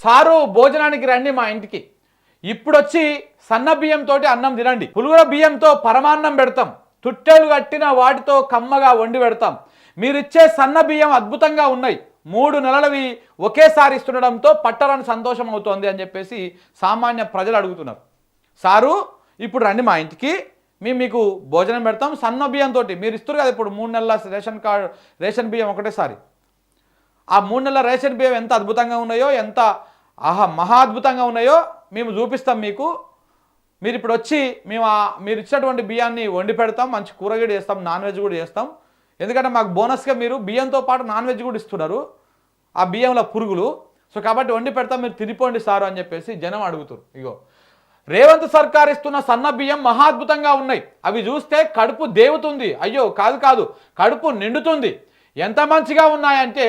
Sir భోజనానికి రండి మా ఇంటికి. ఇప్పుడొచ్చి సన్న బియ్యంతో అన్నం తినండి. పులుగుల బియ్యంతో పరమాన్నం పెడతాం. తుట్టెలు కట్టిన వాటితో కమ్మగా వండి పెడతాం. మీరిచ్చే సన్న బియ్యం అద్భుతంగా ఉన్నాయి. 3 నెలలవి ఒకేసారి ఇస్తుండడంతో పట్టరాని సంతోషం అవుతోంది అని చెప్పేసి సామాన్య ప్రజలు అడుగుతున్నారు. సారు ఇప్పుడు రండి మా ఇంటికి, మీకు భోజనం పెడతాం సన్న బియ్యంతో. మీరు ఇస్తారు కదా ఇప్పుడు 3 నెలల రేషన్ బియ్యం ఒకటేసారి. ఆ 3 నెలల రేషన్ బియ్యం ఎంత అద్భుతంగా ఉన్నాయో, ఎంత మహా అద్భుతంగా ఉన్నాయో మేము చూపిస్తాం మీకు. మీరు ఇప్పుడు వచ్చి మీరు ఇచ్చినటువంటి బియ్యాన్ని వండి పెడతాం, మంచి కూరగాయలు చేస్తాం, నాన్ వెజ్ కూడా చేస్తాం. ఎందుకంటే మాకు బోనస్గా మీరు బియ్యంతో పాటు నాన్ వెజ్ కూడా ఇస్తున్నారు, ఆ బియ్యంలో పురుగులు. సో కాబట్టి వండి పెడతాం, మీరు తినిపోండి సారు అని చెప్పేసి జనం అడుగుతారు. ఇగో రేవంత్ సర్కార్ ఇస్తున్న సన్న బియ్యం మహా అద్భుతంగా ఉన్నాయి. అవి చూస్తే కడుపు దేవుతుంది. అయ్యో కాదు, కడుపు నిండుతుంది. ఎంత మంచిగా ఉన్నాయంటే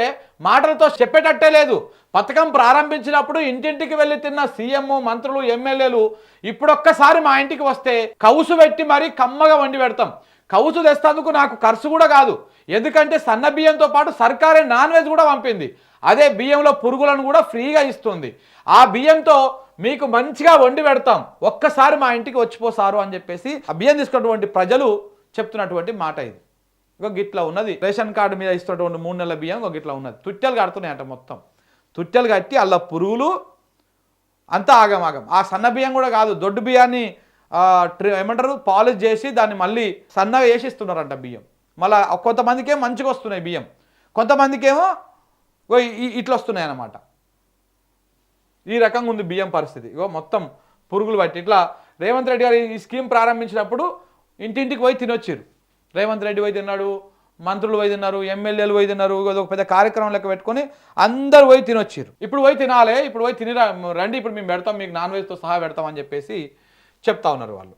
మాటలతో చెప్పేటట్టే లేదు. పథకం ప్రారంభించినప్పుడు ఇంటింటికి వెళ్ళి తిన్న సీఎం, మంత్రులు, ఎమ్మెల్యేలు ఇప్పుడొక్కసారి మా ఇంటికి వస్తే కౌసు పెట్టి మరీ కమ్మగా వండి పెడతాం. కౌసు తెస్తేందుకు నాకు ఖర్చు కూడా కాదు, ఎందుకంటే సన్న బియ్యంతో పాటు సర్కారే నాన్ వెజ్ కూడా పంపింది. అదే బియ్యంలో పురుగులను కూడా ఫ్రీగా ఇస్తుంది. ఆ బియ్యంతో మీకు మంచిగా వండి పెడతాం, ఒక్కసారి మా ఇంటికి వచ్చిపోసారు అని చెప్పేసి ఆ బియ్యం తీసుకున్నటువంటి ప్రజలు చెప్తున్నటువంటి మాట ఇది. ఇంకో గిట్లా ఉన్నది రేషన్ కార్డు మీద ఇస్తున్నటువంటి 3 నెలల బియ్యం ఇంకో గిట్లా ఉన్నది. తుట్టెలు కడుతున్నాయంట, మొత్తం తుట్టెలు కట్టి అలా పురుగులు అంతా ఆగమాగం. ఆ సన్న బియ్యం కూడా కాదు, దొడ్డు బియ్యాన్ని ఏమంటారు పాలిష్ చేసి దాన్ని మళ్ళీ సన్నగా వేసి ఇస్తున్నారంట బియ్యం. మళ్ళీ కొంతమందికి ఏమో మంచిగా వస్తున్నాయి బియ్యం, కొంతమందికి ఏమో ఇట్లా వస్తున్నాయి అన్నమాట. ఈ రకంగా ఉంది బియ్యం పరిస్థితి. ఇగో మొత్తం పురుగులు బట్టి ఇట్లా రేవంత్ రెడ్డి గారు ఈ స్కీమ్ ప్రారంభించినప్పుడు ఇంటింటికి పోయి తినొచ్చారు. రేవంత్ రెడ్డి పోయి తిన్నాడు, మంత్రులు పోయి తిన్నారు, ఎమ్మెల్యేలు పోయి తిన్నారు. ఒక పెద్ద కార్యక్రమం లెక్క పెట్టుకొని అందరు పోయి తినొచ్చారు. ఇప్పుడు పోయి తినాలి, ఇప్పుడు పోయి రండి, ఇప్పుడు మేము పెడతాం, మీకు నాన్ వెజ్తో సహా పెడతాం అని చెప్పేసి చెప్తా ఉన్నారు వాళ్ళు.